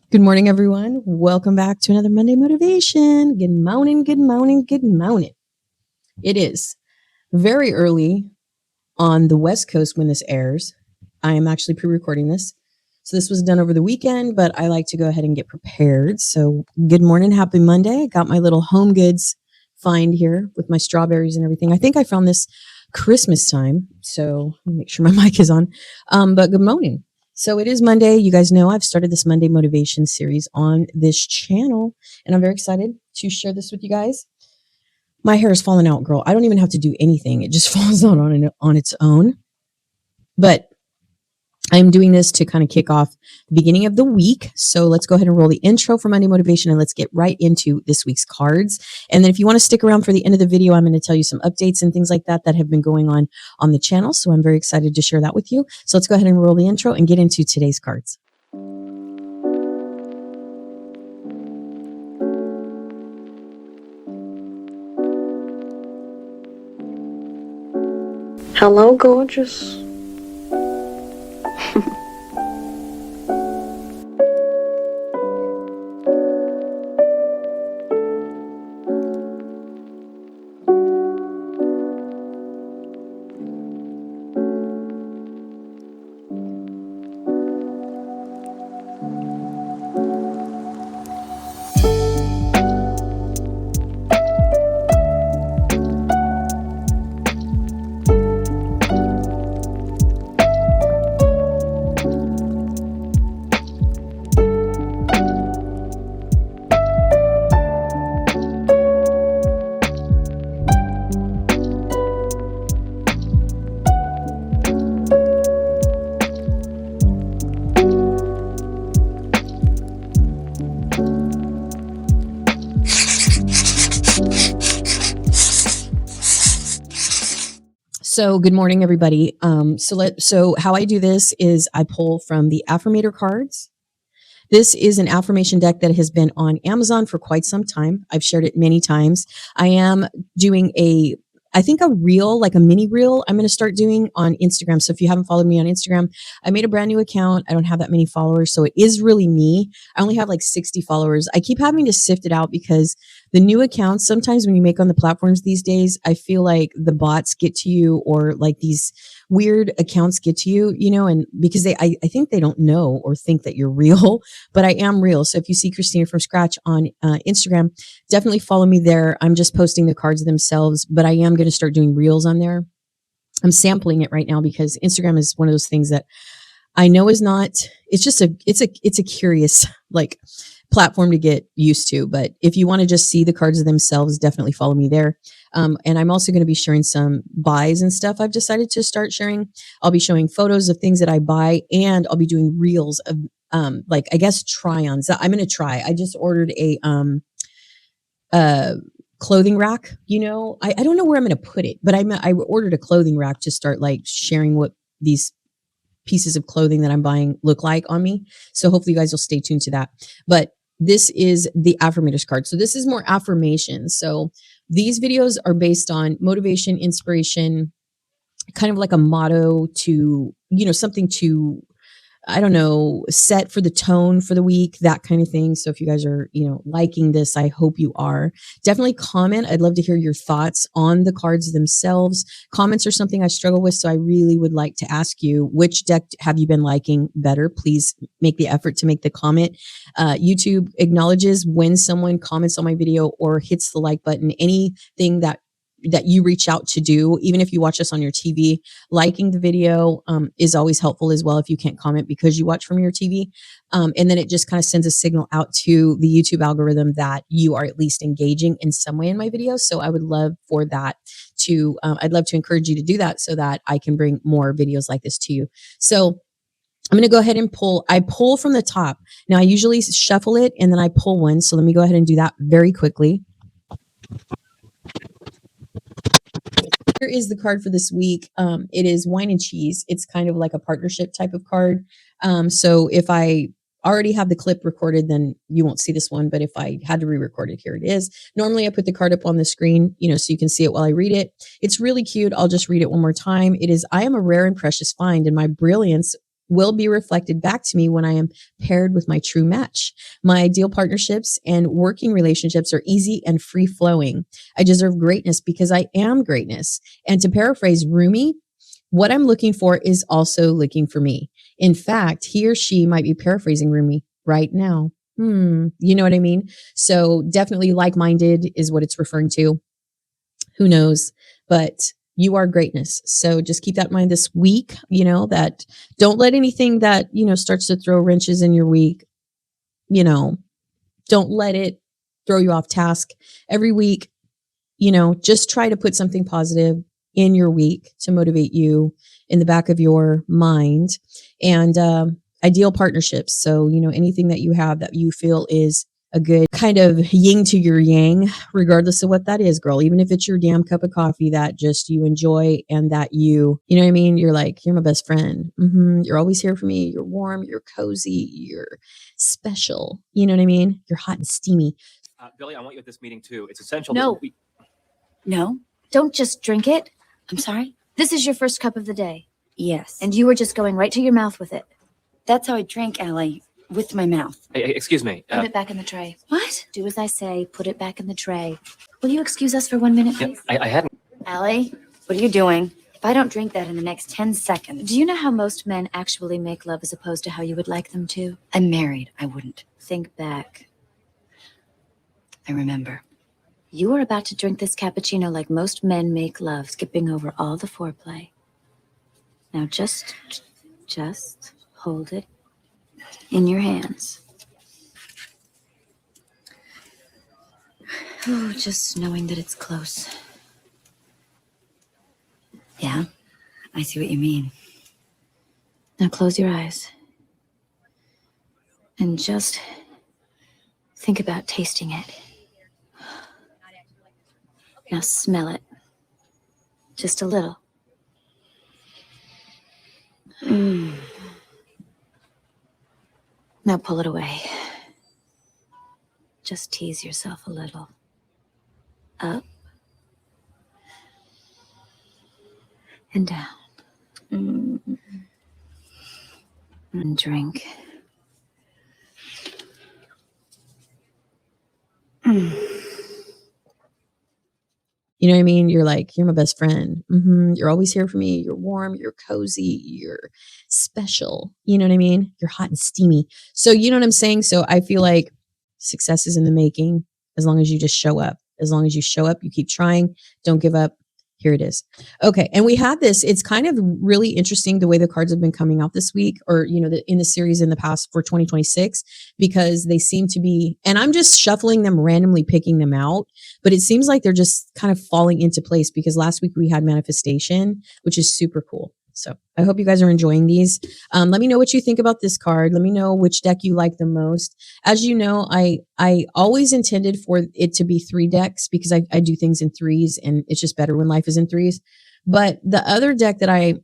Good morning, everyone. Welcome back to another Monday Motivation. Good morning, good morning, good morning. It is very early on the West Coast when this airs. I am actually pre recording this. So this was done over the weekend, but I like to go ahead and get prepared. So good morning, happy Monday. I got my little home goods find here with my strawberries and everything. I think I found this Christmas time. So let me make sure my mic is on. But good morning. So it is Monday. You guys know I've started this Monday motivation series on this channel, and I'm very excited to share this with you guys. My hair is falling out, girl. I don't even have to do anything. It just falls out on its own. But I'm doing this to kind of kick off the beginning of the week. So let's go ahead and roll the intro for Monday Motivation and let's get right into this week's cards. And then if you want to stick around for the end of the video, I'm going to tell you some updates and things like that that have been going on the channel. So I'm very excited to share that with you. So let's go ahead and roll the intro and get into today's cards. Hello, gorgeous. So good morning, everybody. So how I do this is I pull from the Affirmator cards. This is an affirmation deck that has been on Amazon for quite some time. I've shared it many times. I am doing I think a reel, like a mini reel, I'm going to start doing on Instagram. So if you haven't followed me on Instagram, I made a brand new account. I don't have that many followers. So it is really me. I only have like 60 followers. I keep having to sift it out because the new accounts, sometimes when you make on the platforms these days, I feel like the bots get to you or like these weird accounts get to you, and because I think they don't know or think that you're real, but I am real. So if you see Christina from Scratch on Instagram, definitely follow me there. I'm just posting the cards themselves, but I am going to start doing reels on there. I'm sampling it right now because Instagram is one of those things that I know is not, it's just it's a curious like platform to get used to. But if you want to just see the cards themselves, definitely follow me there. And I'm also going to be sharing some buys and stuff I've decided to start sharing. I'll be showing photos of things that I buy, and I'll be doing reels of like, I guess, try-ons that I'm going to try. I just ordered a clothing rack. I don't know where I'm going to put it, but I ordered a clothing rack to start like sharing what these pieces of clothing that I'm buying look like on me. So hopefully you guys will stay tuned to that. But this is the Affirmators card. So this is more affirmations. So these videos are based on motivation, inspiration, kind of like a motto to, something to, I don't know, set for the tone for the week, that kind of thing. So if you guys are, liking this, I hope you are. Definitely comment. I'd love to hear your thoughts on the cards themselves. Comments are something I struggle with, so I really would like to ask you, which deck have you been liking better? Please make the effort to make the comment. YouTube acknowledges when someone comments on my video or hits the like button. Anything that you reach out to do, even if you watch us on your TV, liking the video is always helpful as well if you can't comment because you watch from your TV. And then it just kind of sends a signal out to the YouTube algorithm that you are at least engaging in some way in my videos. So I would love for that I'd love to encourage you to do that so that I can bring more videos like this to you. So I'm going to go ahead and pull. I pull from the top. Now I usually shuffle it and then I pull one. So let me go ahead and do that very quickly. Here is the card for this week. It is wine and cheese. It's kind of like a partnership type of card. So if I already have the clip recorded, then you won't see this one. But if I had to re-record it, here it is. Normally I put the card up on the screen, so you can see it while I read it. It's really cute. I'll just read it one more time. It is, I am a rare and precious find, and my brilliance will be reflected back to me when I am paired with my true match. My ideal partnerships and working relationships are easy and free flowing. I deserve greatness because I am greatness. And to paraphrase Rumi, what I'm looking for is also looking for me. In fact, he or she might be paraphrasing Rumi right now. You know what I mean? So definitely like-minded is what it's referring to. Who knows? But you are greatness. So just keep that in mind this week, that don't let anything that, starts to throw wrenches in your week, don't let it throw you off task every week. Just try to put something positive in your week to motivate you in the back of your mind. And ideal partnerships. So, anything that you have that you feel is a good kind of yin to your yang, regardless of what that is, girl. Even if it's your damn cup of coffee that just you enjoy and that you know what I mean? You're like, you're my best friend. You're always here for me. You're warm. You're cozy. You're special. You know what I mean? You're hot and steamy. Billy, I want you at this meeting too. It's essential. No. No, don't just drink it. I'm sorry. This is your first cup of the day. Yes. And you were just going right to your mouth with it. That's how I drink, Allie, with my mouth. Hey, excuse me. Put it back in the tray. What? Do as I say. Put it back in the tray. Will you excuse us for 1 minute, please? I hadn't. Allie, What are you doing? If I don't drink that in the next 10 seconds, do you know how most men actually make love as opposed to how you would like them to? I'm married. I wouldn't. Think back. I remember. You are about to drink this cappuccino like most men make love, skipping over all the foreplay. Now just hold it in your hands. Oh, just knowing that it's close. Yeah, I see what you mean. Now close your eyes. And just think about tasting it. Now smell it. Just a little. Now pull it away. Just tease yourself a little. Up. And down. And drink. You know what I mean? You're like, you're my best friend. You're always here for me. You're warm. You're cozy. You're special. You know what I mean? You're hot and steamy. So you know what I'm saying? So I feel like success is in the making as long as you just show up. As long as you show up, you keep trying. Don't give up. Here it is. Okay. And we had this. It's kind of really interesting the way the cards have been coming out this week or, in the series in the past for 2026, because they seem to be, and I'm just shuffling them randomly, picking them out, but it seems like they're just kind of falling into place because last week we had manifestation, which is super cool. So I hope you guys are enjoying these. Let me know what you think about this card. Let me know which deck you like the most. As you know, I always intended for it to be 3 decks because I do things in threes and it's just better when life is in threes. But the other deck that I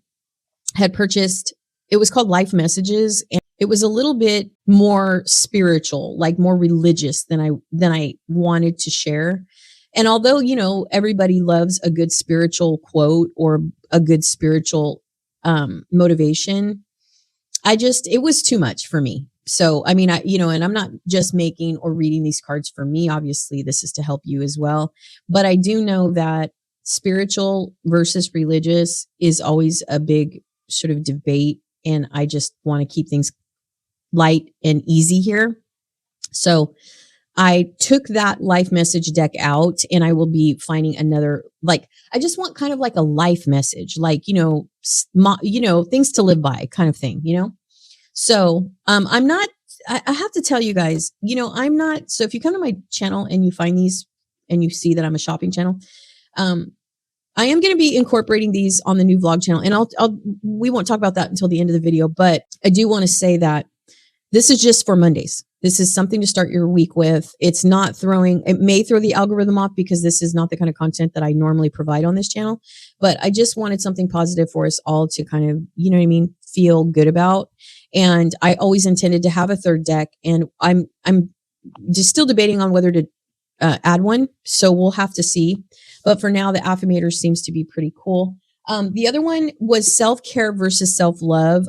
had purchased, it was called Life Messages, and it was a little bit more spiritual, like more religious than I wanted to share. And although, everybody loves a good spiritual quote or a good spiritual motivation, it was too much for me. So, I mean, and I'm not just making or reading these cards for me. Obviously, this is to help you as well. But I do know that spiritual versus religious is always a big sort of debate. And I just want to keep things light and easy here. So I took that life message deck out and I will be finding another, I just want kind of like a life message, things to live by kind of thing, So, I'm not, I have to tell you guys, I'm not, so if you come to my channel and you find these and you see that I'm a shopping channel, I am going to be incorporating these on the new vlog channel and we won't talk about that until the end of the video, but I do want to say that this is just for Mondays. This is something to start your week with. It may throw the algorithm off because this is not the kind of content that I normally provide on this channel, but I just wanted something positive for us all to kind of, feel good about. And I always intended to have a third deck and I'm just still debating on whether to add one. So we'll have to see. But for now, the Affirmators seems to be pretty cool. The other one was self-care versus self-love.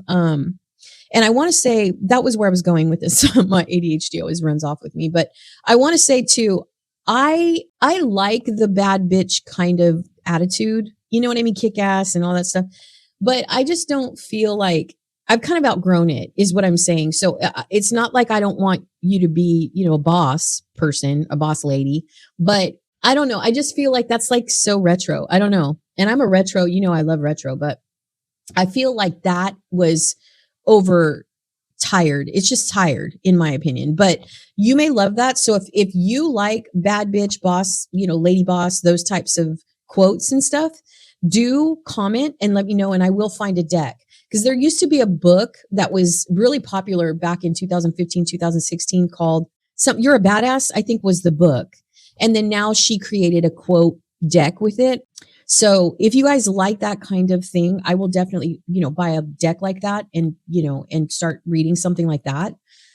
And I want to say that was where I was going with this. My ADHD always runs off with me, but I want to say too, I like the bad bitch kind of attitude. You know what I mean? Kick ass and all that stuff. But I just don't feel like I've kind of outgrown it, is what I'm saying. So it's not like I don't want you to be, a boss person, a boss lady, but I don't know. I just feel like that's like so retro. I don't know. And I'm a retro, I love retro, but I feel like that was over tired. It's just tired in my opinion, but you may love that. So if you like bad bitch boss, lady boss, those types of quotes and stuff, do comment and let me know and I will find a deck. Because there used to be a book that was really popular back in 2015, 2016 called You're a Badass, I think was the book. And then now she created a quote deck with it. So if you guys like that kind of thing, I will definitely, buy a deck like that and, and start reading something like that.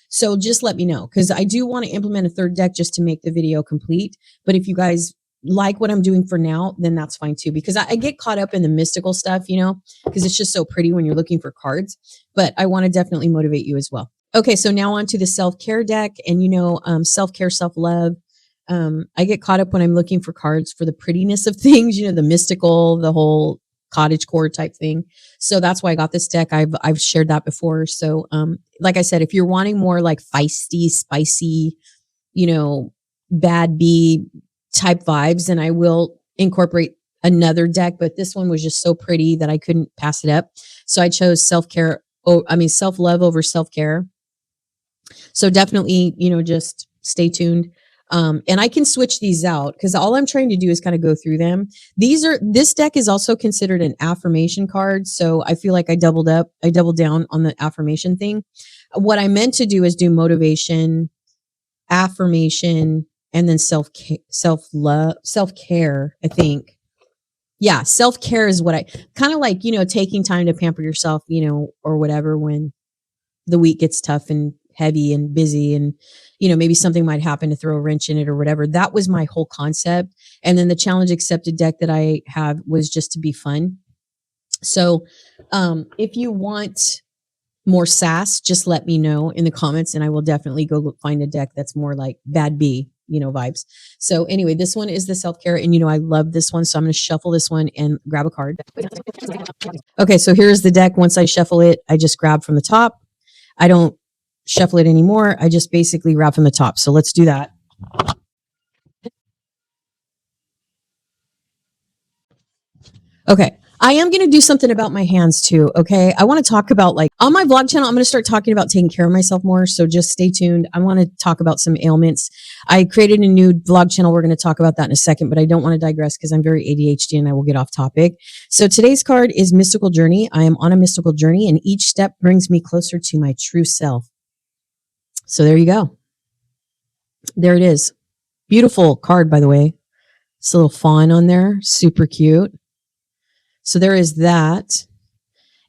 So just let me know because I do want to implement a third deck just to make the video complete. But if you guys like what I'm doing for now, then that's fine too. Because I get caught up in the mystical stuff, because it's just so pretty when you're looking for cards. But I want to definitely motivate you as well. Okay, so now on to the self-care deck and, self-care, self-love. I get caught up when I'm looking for cards for the prettiness of things, the mystical, the whole cottage core type thing. So that's why I got this deck. I've shared that before. So, like I said, if you're wanting more like feisty, spicy, bad bee type vibes, then I will incorporate another deck. But this one was just so pretty that I couldn't pass it up. So I chose self-love over self-care. So definitely, just stay tuned. And I can switch these out because all I'm trying to do is kind of go through them. This deck is also considered an affirmation card. So I feel like I doubled down on the affirmation thing. What I meant to do is do motivation, affirmation, and then self-love, self-care, I think. Yeah, self-care is what I kind of like, taking time to pamper yourself, or whatever when the week gets tough and heavy and busy and maybe something might happen to throw a wrench in it or whatever. That was my whole concept. And then the challenge accepted deck that I have was just to be fun. So if you want more sass, just let me know in the comments and I will definitely go find a deck that's more like bad bee vibes. So anyway, this one is the self-care and I love this one. So I'm going to shuffle this one and grab a card. Okay, so here's the deck. Once I shuffle it, I just grab from the top. I don't shuffle it anymore. I just basically grab from the top. So let's do that. Okay. I am going to do something about my hands too. Okay. I want to talk about on my vlog channel, I'm going to start talking about taking care of myself more. So just stay tuned. I want to talk about some ailments. I created a new vlog channel. We're going to talk about that in a second, but I don't want to digress because I'm very ADHD and I will get off topic. So today's card is Mystical Journey. I am on a mystical journey and each step brings me closer to my true self. So there you go. There it is. Beautiful card, by the way. It's a little fawn on there. Super cute. So there is that.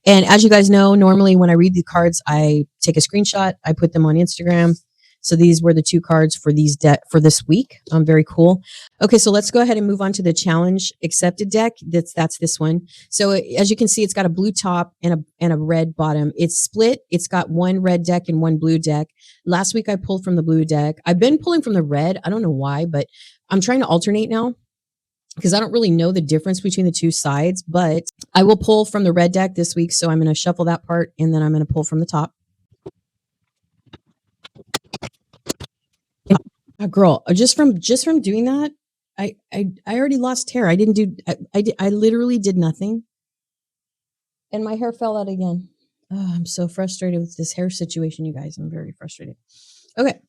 And as you guys know, normally when I read the cards, I take a screenshot. I put them on Instagram. So these were the two cards for for this week. Very cool. Okay, so let's go ahead and move on to the challenge accepted deck. That's this one. So as you can see, it's got a blue top and a red bottom. It's split. It's got one red deck and one blue deck. Last week I pulled from the blue deck. I've been pulling from the red. I don't know why, but I'm trying to alternate now because I don't really know the difference between the two sides, but I will pull from the red deck this week. So I'm going to shuffle that part and then I'm going to pull from the top. Girl, just from doing that, I already lost hair. I didn't do, I literally did nothing. And my hair fell out again. Oh, I'm so frustrated with this hair situation, you guys. I'm very frustrated. Okay.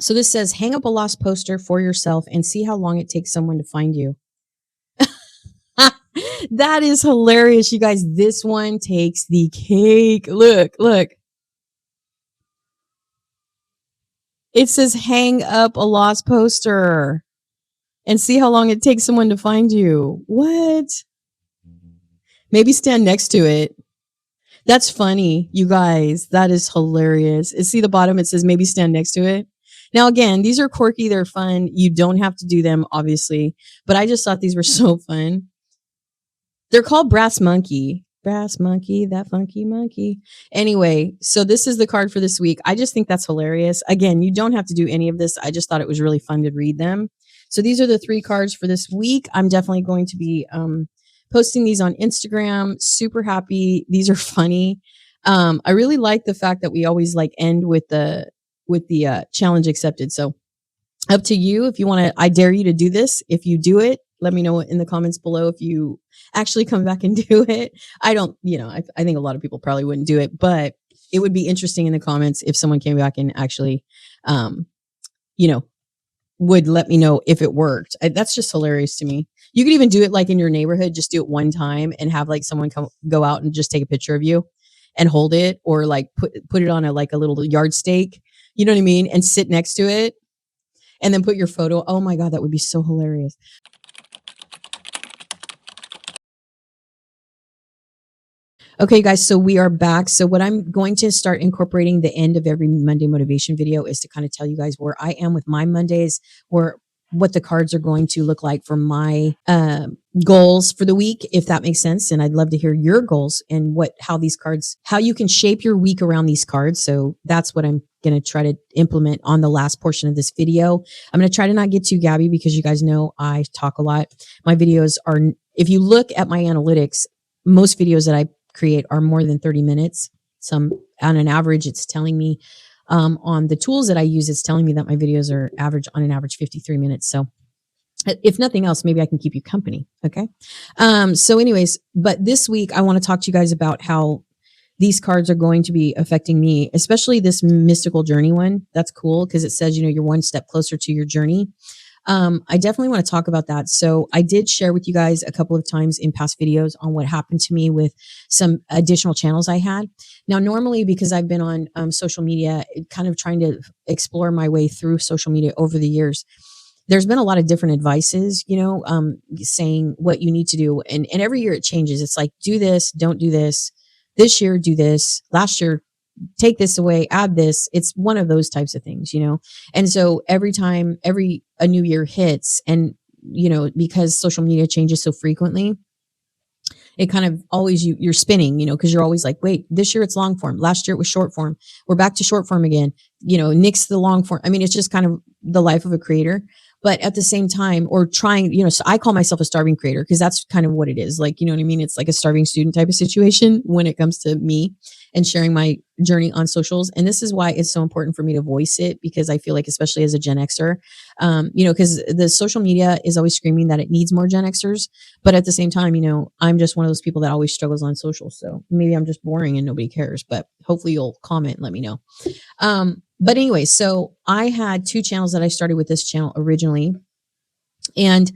So this says, hang up a lost poster for yourself and see how long it takes someone to find you. That is hilarious, you guys. This one takes the cake. Look. It says, hang up a lost poster and see how long it takes someone to find you. What? Maybe stand next to it. That's funny, you guys. That is hilarious. See the bottom, it says maybe stand next to it. Now, again, these are quirky. They're fun. You don't have to do them, obviously. But I just thought these were so fun. They're called Brass Monkey. grass monkey, that funky monkey. Anyway, so this is the card for this week. I just think that's hilarious. Again, you don't have to do any of this. I just thought it was really fun to read them. So these are the 3 cards for this week. I'm definitely going to be posting these on Instagram. Super happy. These are funny. I really like the fact that we always like end with the challenge accepted. So up to you if you want to. I dare you to do this. If you do it, let me know in the comments below if you actually come back and do it. I don't, I think a lot of people probably wouldn't do it, but it would be interesting in the comments if someone came back and actually, you know, would let me know if it worked. That's just hilarious to me. You could even do it like in your neighborhood, just do it one time and have like someone go out and just take a picture of you and hold it, or like put it on a little yard stake, you know what I mean? And sit next to it and then put your photo. Oh my God, that would be so hilarious. Okay, guys, so we are back. So what I'm going to start incorporating the end of every Monday motivation video is to kind of tell you guys where I am with my Mondays, or what the cards are going to look like for my goals for the week, if that makes sense. And I'd love to hear your goals and how you can shape your week around these cards. So that's what I'm going to try to implement on the last portion of this video. I'm going to try to not get too gabby because you guys know I talk a lot. My videos are, if you look at my analytics, most videos that I create are more than 30 minutes. Some on an average, it's telling me on the tools that I use, it's telling me that my videos are on an average 53 minutes. So if nothing else, maybe I can keep you company. Okay. So anyways, but this week I want to talk to you guys about how these cards are going to be affecting me, especially this mystical journey one. That's cool because it says, you're one step closer to your journey. I definitely want to talk about that. So I did share with you guys a couple of times in past videos on what happened to me with some additional channels I had. Now, normally, because I've been on social media, kind of trying to explore my way through social media over the years, there's been a lot of different advices, saying what you need to do. And every year it changes. It's like, do this, don't do this. This year, do this. Last year, take this away, add this. It's one of those types of things, And so every time a new year hits, and, because social media changes so frequently, it kind of always, you're spinning, because you're always like, wait, this year it's long form. Last year it was short form. We're back to short form again, nix the long form. I mean, it's just kind of the life of a creator. But at the same time, or trying, so I call myself a starving creator because that's kind of what it is. Like, you know what I mean? It's like a starving student type of situation when it comes to me and sharing my journey on socials. And this is why it's so important for me to voice it, because I feel like, especially as a Gen Xer, because the social media is always screaming that it needs more Gen Xers. But at the same time, I'm just one of those people that always struggles on social. So maybe I'm just boring and nobody cares, but hopefully you'll comment and let me know. But anyway, so I had 2 channels that I started with this channel originally. And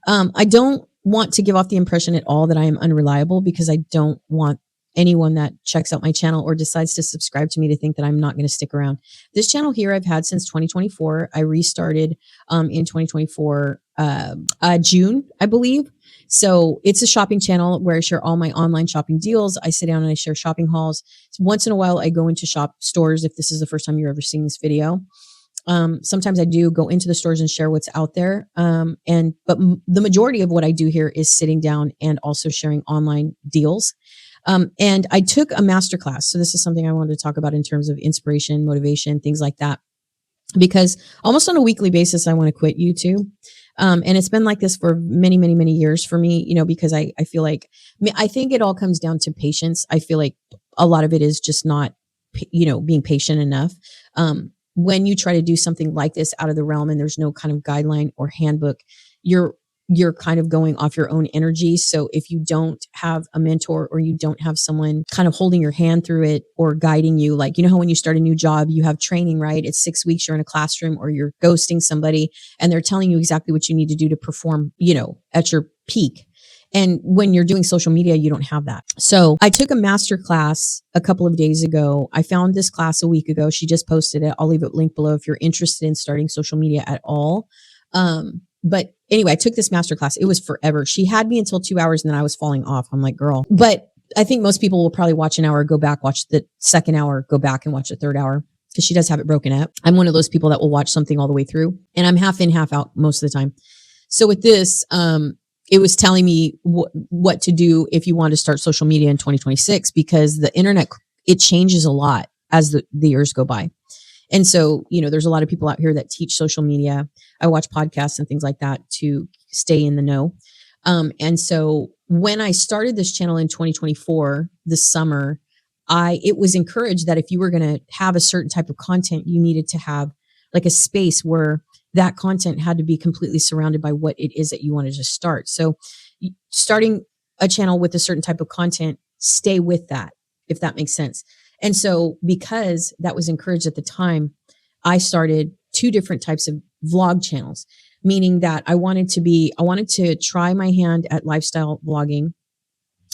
I don't want to give off the impression at all that I am unreliable, because I don't want anyone that checks out my channel or decides to subscribe to me to think that I'm not going to stick around. This channel here I've had since 2024. I restarted in 2024, June, I believe. So it's a shopping channel where I share all my online shopping deals. I sit down and I share shopping hauls. Once in a while, I go into shop stores if this is the first time you're ever seeing this video. Sometimes I do go into the stores and share what's out there. But the majority of what I do here is sitting down and also sharing online deals. And I took a masterclass. So this is something I wanted to talk about in terms of inspiration, motivation, things like that, because almost on a weekly basis, I want to quit YouTube. And it's been like this for many, many, many years for me, because I feel like, I think it all comes down to patience. I feel like a lot of it is just not, being patient enough. When you try to do something like this out of the realm and there's no kind of guideline or handbook, you're kind of going off your own energy. So if you don't have a mentor, or you don't have someone kind of holding your hand through it or guiding you, like, how when you start a new job, you have training, right? It's 6 weeks, you're in a classroom, or you're ghosting somebody and they're telling you exactly what you need to do to perform, at your peak. And when you're doing social media, you don't have that. So I took a master class a couple of days ago. I found this class a week ago. She just posted it. I'll leave it linked below if you're interested in starting social media at all. But anyway, I took this master class. It was forever. She had me until 2 hours and then I was falling off. I'm like, girl. But I think most people will probably watch an hour, go back, watch the second hour, go back and watch the third hour, because she does have it broken up. I'm one of those people that will watch something all the way through, and I'm half in, half out most of the time. So with this, it was telling me what to do if you want to start social media in 2026, because the internet, it changes a lot as the years go by. And so, there's a lot of people out here that teach social media. I watch podcasts and things like that to stay in the know. And so when I started this channel in 2024, this summer, it was encouraged that if you were going to have a certain type of content, you needed to have like a space where that content had to be completely surrounded by what it is that you wanted to start. So starting a channel with a certain type of content, stay with that, if that makes sense. And so because that was encouraged at the time, I started 2 different types of vlog channels, meaning that I wanted to try my hand at lifestyle vlogging,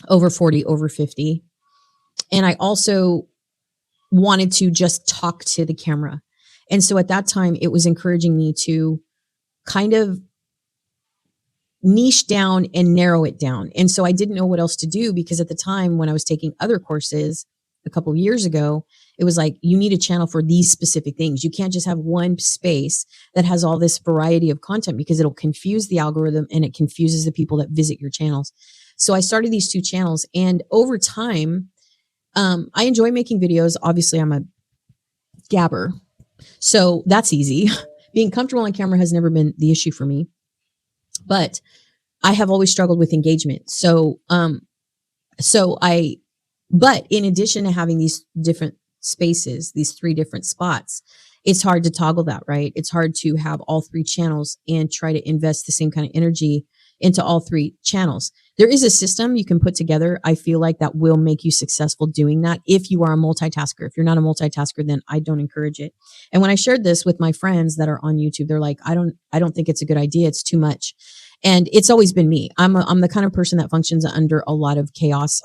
over 40, over 50. And I also wanted to just talk to the camera. And so at that time, it was encouraging me to kind of niche down and narrow it down. And so I didn't know what else to do, because at the time when I was taking other courses a couple of years ago, it was like, you need a channel for these specific things. You can't just have one space that has all this variety of content, because it'll confuse the algorithm and it confuses the people that visit your channels. So I started these 2 channels, and over time, I enjoy making videos. Obviously, I'm a gabber, so that's easy. Being comfortable on camera has never been the issue for me, but I have always struggled with engagement. But in addition to having these different spaces, these 3 different spots, it's hard to toggle that, right? It's hard to have all 3 channels and try to invest the same kind of energy into all 3 channels. There is a system you can put together, I feel like, that will make you successful doing that if you are a multitasker. If you're not a multitasker, then I don't encourage it. And when I shared this with my friends that are on YouTube, they're like, I don't think it's a good idea. It's too much. And it's always been me. I'm the kind of person that functions under a lot of chaos.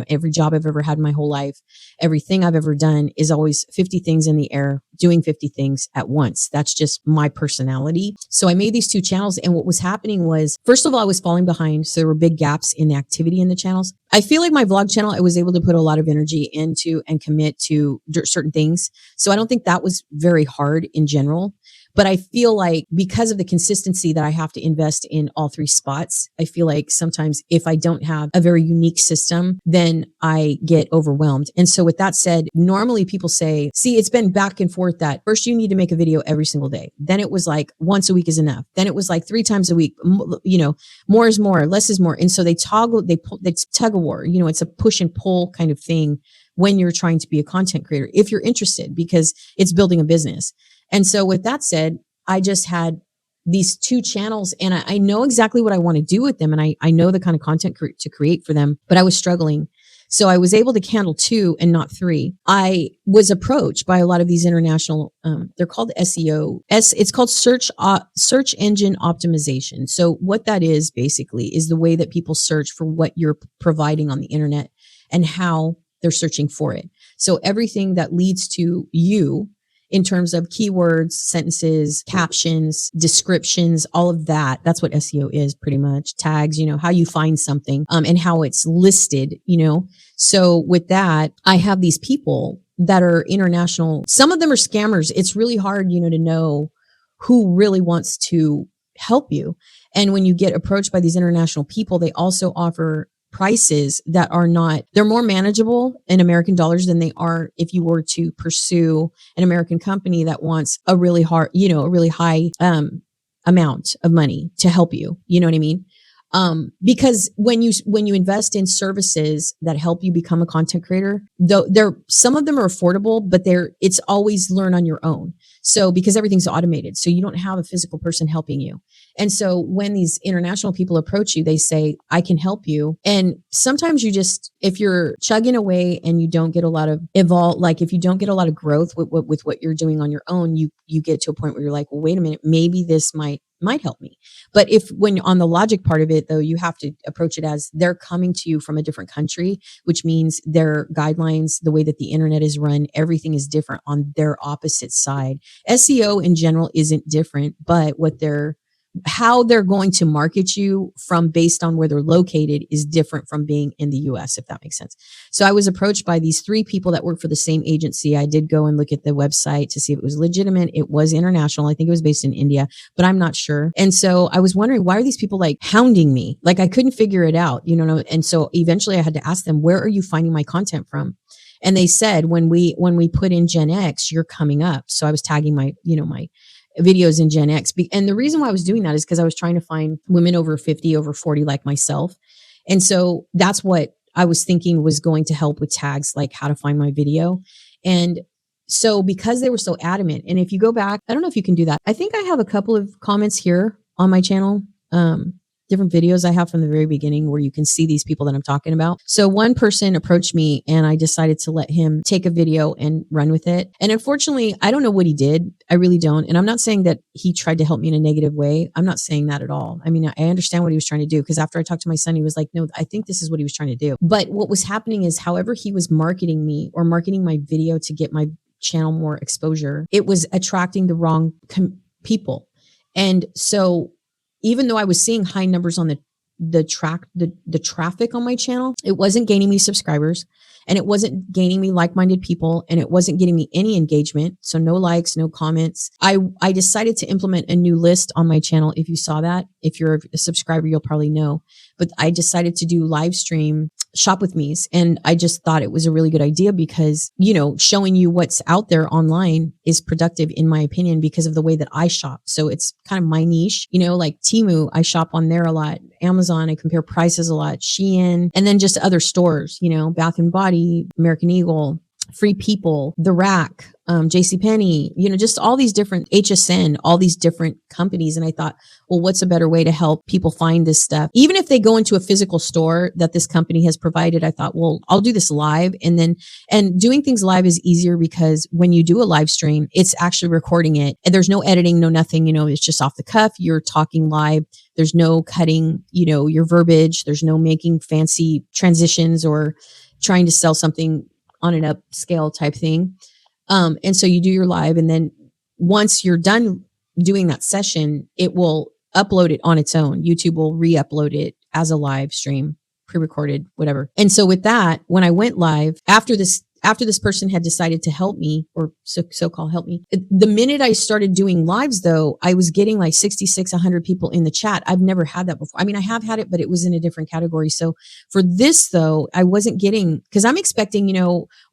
Every job I've ever had in my whole life, everything I've ever done is always 50 things in the air, doing 50 things at once. That's just my personality. So I made these 2 channels. And what was happening was, first of all, I was falling behind. So there were big gaps in the activity in the channels. I feel like my vlog channel, I was able to put a lot of energy into and commit to certain things. So I don't think that was very hard in general. But I feel like because of the consistency that I have to invest in all 3 spots, I feel like sometimes if I don't have a very unique system, then I get overwhelmed. And so with that said, normally people say, see, it's been back and forth that first you need to make a video every single day. Then it was like once a week is enough. Then it was like 3 times a week, more is more, less is more. And so they tug a war, it's a push and pull kind of thing when you're trying to be a content creator, if you're interested, because it's building a business. And so with that said, I just had these 2 channels, and I know exactly what I want to do with them. And I know the kind of content to create for them, but I was struggling. So I was able to handle 2 and not 3. I was approached by a lot of these international, they're called SEO. It's called search engine optimization. So what that is basically is the way that people search for what you're providing on the internet and how they're searching for it. So everything that leads to you, in terms of keywords, sentences, captions, descriptions, all of that. That's what SEO is pretty much. Tags, how you find something, and how it's listed, So with that, I have these people that are international. Some of them are scammers. It's really hard, to know who really wants to help you. And when you get approached by these international people, they also offer prices that they're more manageable in American dollars than they are if you were to pursue an American company that wants a really high amount of money to help you. You know what I mean? Because when you invest in services that help you become a content creator, though some of them are affordable, but it's always learn on your own. So because everything's automated, so you don't have a physical person helping you. And so when these international people approach you, they say, I can help you. And sometimes if you're chugging away and you don't get a lot of if you don't get a lot of growth with what you're doing on your own, you get to a point where you're like, well, wait a minute, maybe this might help me. But when on the logic part of it, though, you have to approach it as they're coming to you from a different country, which means their guidelines, the way that the internet is run, everything is different on their opposite side. SEO in general isn't different, but what how they're going to market you from based on where they're located is different from being in the US, if that makes sense. So I was approached by these 3 people that work for the same agency. I did go and look at the website to see if it was legitimate. It was international. I think it was based in India, but I'm not sure. And so I was wondering, why are these people like hounding me? Like I couldn't figure it out, you know? And so eventually I had to ask them, where are you finding my content from? And they said, when we put in Gen X, you're coming up. So I was tagging my, my videos in Gen X. And the reason why I was doing that is because I was trying to find women over 50, over 40 like myself. And so that's what I was thinking was going to help with tags, like how to find my video. And so because they were so adamant, and if you go back, I don't know if you can do that. I think I have a couple of comments here on my channel. Different videos I have from the very beginning where you can see these people that I'm talking about. So one person approached me and I decided to let him take a video and run with it. And unfortunately, I don't know what he did. I really don't. And I'm not saying that he tried to help me in a negative way. I'm not saying that at all. I mean, I understand what he was trying to do, because after I talked to my son, he was like, no, I think this is what he was trying to do. But what was happening is, however he was marketing me or marketing my video to get my channel more exposure, it was attracting the wrong people. And so even though I was seeing high numbers on the traffic on my channel, it wasn't gaining me subscribers, and it wasn't gaining me like-minded people, and it wasn't getting me any engagement. So no likes, no comments. I decided to implement a new list on my channel. If you saw that, if you're a subscriber, you'll probably know, but I decided to do live stream shop with me's. And I just thought it was a really good idea because, showing you what's out there online is productive in my opinion because of the way that I shop. So it's kind of my niche, like Temu, I shop on there a lot. Amazon, I compare prices a lot. Shein, and then just other stores, Bath and Body, American Eagle, Free People, The Rack, JCPenney, just all these different HSN, all these different companies. And I thought, well, what's a better way to help people find this stuff? Even if they go into a physical store that this company has provided, I thought, well, I'll do this live. And doing things live is easier because when you do a live stream, it's actually recording it and there's no editing, no nothing, it's just off the cuff. You're talking live. There's no cutting, your verbiage. There's no making fancy transitions or trying to sell something on an upscale type thing. And so you do your live, and then once you're done doing that session, it will upload it on its own. YouTube will re-upload it as a live stream, pre-recorded, whatever. And so with that, when I went live, after this person had decided to help me, or so-called help me, the minute I started doing lives though, I was getting like 66, 100 people in the chat. I've never had that before. I mean, I have had it, but it was in a different category. So for this though, I wasn't getting, because I'm expecting,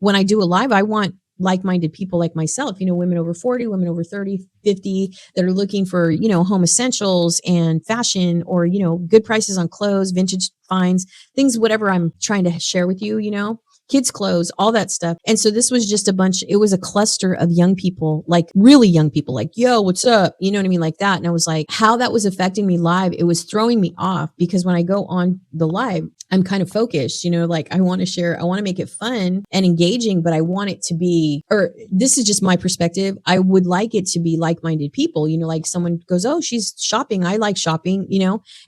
when I do a live, I want like-minded people like myself, women over 40, women over 30, 50 that are looking for, home essentials and fashion, or, good prices on clothes, vintage finds, things, whatever I'm trying to share with you, kids clothes, all that stuff. And so this was just it was a cluster of young people, like really young people, like, yo, what's up? You know what I mean? Like that. And I was like, how that was affecting me live, it was throwing me off, because when I go on the live, I'm kind of focused, like I want to share, I want to make it fun and engaging, but I want it to be, or this is just my perspective, I would like it to be like-minded people, like someone goes, oh, she's shopping, I like shopping,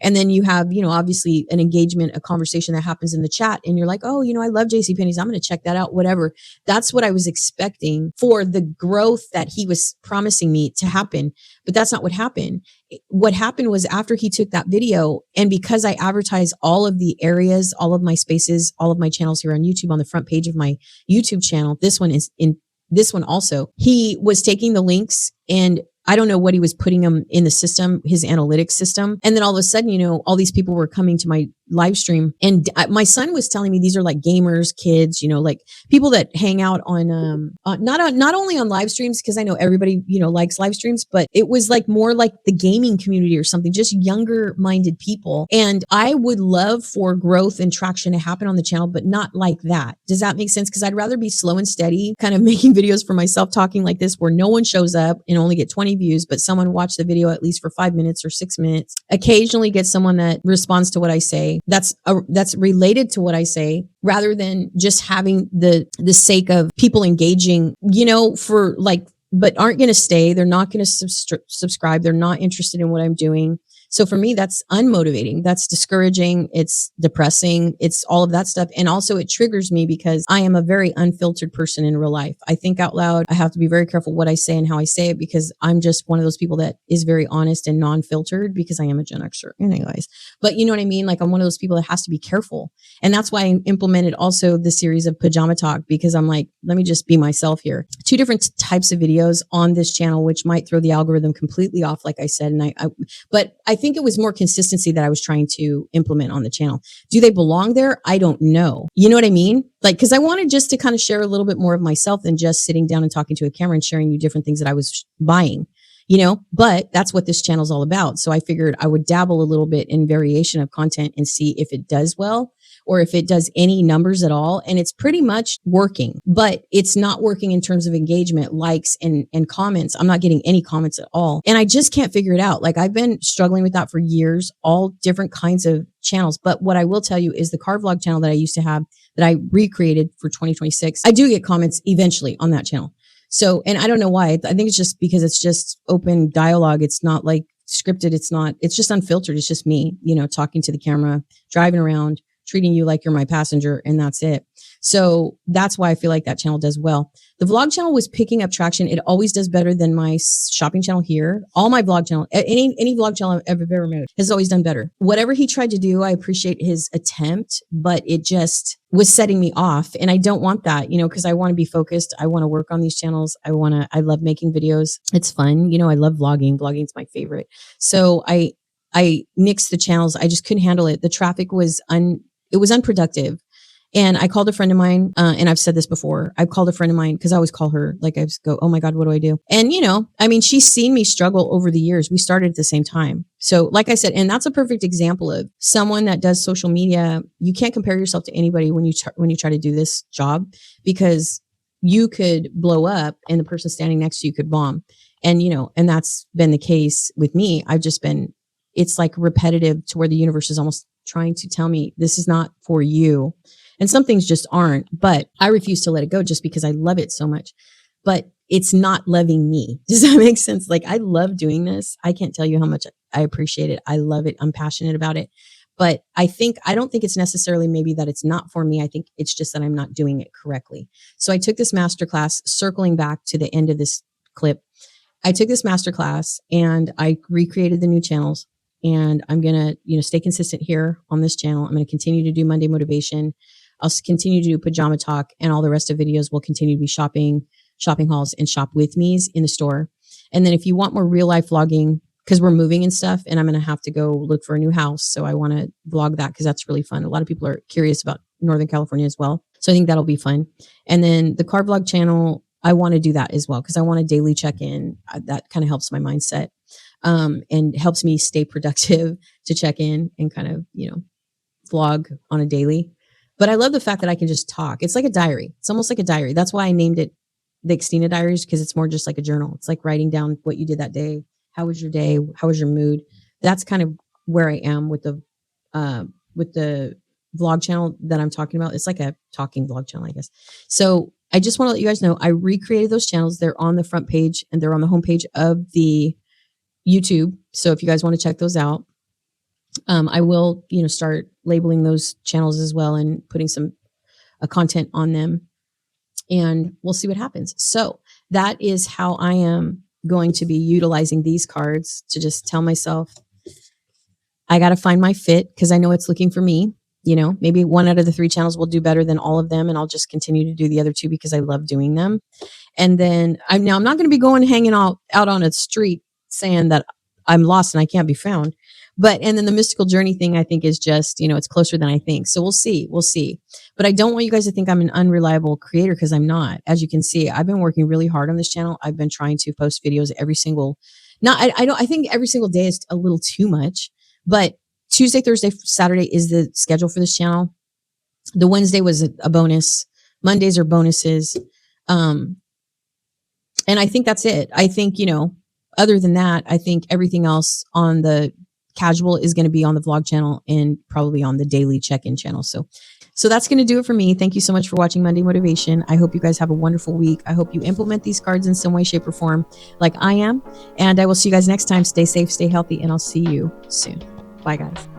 and then you have, obviously an engagement, a conversation that happens in the chat, and you're like, oh, I love JCPenney's, I'm going to check that out, whatever. That's what I was expecting for the growth that he was promising me to happen, but that's not what happened. What happened was, after he took that video, and because I advertise all of the areas, all of my spaces, all of my channels here on YouTube on the front page of my YouTube channel, this one also, he was taking the links, and I don't know what he was putting them in the system, his analytics system. And then all of a sudden, all these people were coming to my live stream, and my son was telling me these are like gamers, kids, like people that hang out on, not only on live streams, because I know everybody, likes live streams, but it was like more like the gaming community or something, just younger minded people. And I would love for growth and traction to happen on the channel, but not like that. Does that make sense? Because I'd rather be slow and steady, kind of making videos for myself, talking like this, where no one shows up and only get 20 views, but someone watched the video at least for 5 minutes or 6 minutes. Occasionally get someone that responds to what I say, that's related to what I say, rather than just having the sake of people engaging, for like, but aren't going to stay. They're not going to subscribe. They're not interested in what I'm doing. So for me, that's unmotivating. That's discouraging. It's depressing. It's all of that stuff. And also it triggers me because I am a very unfiltered person in real life. I think out loud. I have to be very careful what I say and how I say it because I'm just one of those people that is very honest and non-filtered because I am a Gen Xer anyways. But you know what I mean? Like I'm one of those people that has to be careful. And that's why I implemented also the series of Pajama Talk because I'm like, let me just be myself here. Two different types of videos on this channel, which might throw the algorithm completely off, like I said. And but I think it was more consistency that I was trying to implement on the channel. Do they belong there? I don't know. You know what I mean? Like, cause I wanted just to kind of share a little bit more of myself than just sitting down and talking to a camera and sharing you different things that I was buying, you know, but that's what this channel is all about. So I figured I would dabble a little bit in variation of content and see if it does well or if it does any numbers at all. And it's pretty much working, but it's not working in terms of engagement, likes and comments. I'm not getting any comments at all. And I just can't figure it out. Like I've been struggling with that for years, all different kinds of channels. But what I will tell you is the car vlog channel that I used to have that I recreated for 2026, I do get comments eventually on that channel. So, and I don't know why. I think it's just because it's just open dialogue. It's not like scripted. It's just unfiltered. It's just me, you know, talking to the camera, driving around, treating you like you're my passenger, and that's it. So that's why I feel like that channel does well. The vlog channel was picking up traction. It always does better than my shopping channel here. All my vlog channel, any vlog channel I've ever made has always done better. Whatever he tried to do, I appreciate his attempt, but it just was setting me off. And I don't want that, you know, because I want to be focused. I want to work on these channels. I love making videos. It's fun. You know, I love vlogging. Vlogging is my favorite. So I nixed the channels. I just couldn't handle it. The traffic was it was unproductive. And I called a friend of mine, and I've said this before. I've called a friend of mine because I always call her. Like I just go, oh my God, what do I do? And you know, I mean, she's seen me struggle over the years. We started at the same time. So like I said, and that's a perfect example of someone that does social media. You can't compare yourself to anybody when you try to do this job because you could blow up and the person standing next to you could bomb. And you know, and that's been the case with me. It's like repetitive to where the universe is almost trying to tell me this is not for you. And some things just aren't, but I refuse to let it go just because I love it so much. But it's not loving me. Does that make sense? Like I love doing this. I can't tell you how much I appreciate it. I love it. I'm passionate about it. But I don't think it's necessarily maybe that it's not for me. I think it's just that I'm not doing it correctly. So I took this masterclass, circling back to the end of this clip. I took this masterclass and I recreated the new channels. And I'm going to, you know, stay consistent here on this channel. I'm going to continue to do Monday Motivation. I'll continue to do Pajama Talk, and all the rest of videos will continue to be shopping hauls and shop with me's in the store. And then if you want more real life vlogging, because we're moving and stuff, and I'm going to have to go look for a new house. So I want to vlog that because that's really fun. A lot of people are curious about Northern California as well. So I think that'll be fun. And then the car vlog channel, I want to do that as well because I want a daily check-in. That kind of helps my mindset. And helps me stay productive to check in and kind of, you know, vlog on a daily. But I love the fact that I can just talk. It's like a diary. It's almost like a diary. That's why I named it the Xtina Diaries, because it's more just like a journal. It's like writing down what you did that day. How was your day? How was your mood? That's kind of where I am with the vlog channel that I'm talking about. It's like a talking vlog channel, I guess. So I just want to let you guys know I recreated those channels. They're on the front page and they're on the homepage of the YouTube. So if you guys want to check those out, I will, you know, start labeling those channels as well and putting some content on them, and we'll see what happens. So that is how I am going to be utilizing these cards to just tell myself, I got to find my fit because I know it's looking for me. You know, maybe one out of the 3 channels will do better than all of them. And I'll just continue to do the other 2 because I love doing them. And then I'm not going to be going hanging out on a street saying that I'm lost and I can't be found. And then the mystical journey thing, I think is just, you know, it's closer than I think. So we'll see. But I don't want you guys to think I'm an unreliable creator because I'm not. As you can see, I've been working really hard on this channel. I've been trying to post videos I think every single day is a little too much, but Tuesday, Thursday, Saturday is the schedule for this channel. The Wednesday was a bonus. Mondays are bonuses. And I think that's it. I think, you know, other than that, I think everything else on the casual is going to be on the vlog channel and probably on the daily check-in channel. So So that's going to do it for me. Thank you so much for watching Monday Motivation. I hope you guys have a wonderful week. I hope you implement these cards in some way, shape, or form like I am. And I will see you guys next time. Stay safe, stay healthy, and I'll see you soon. Bye, guys.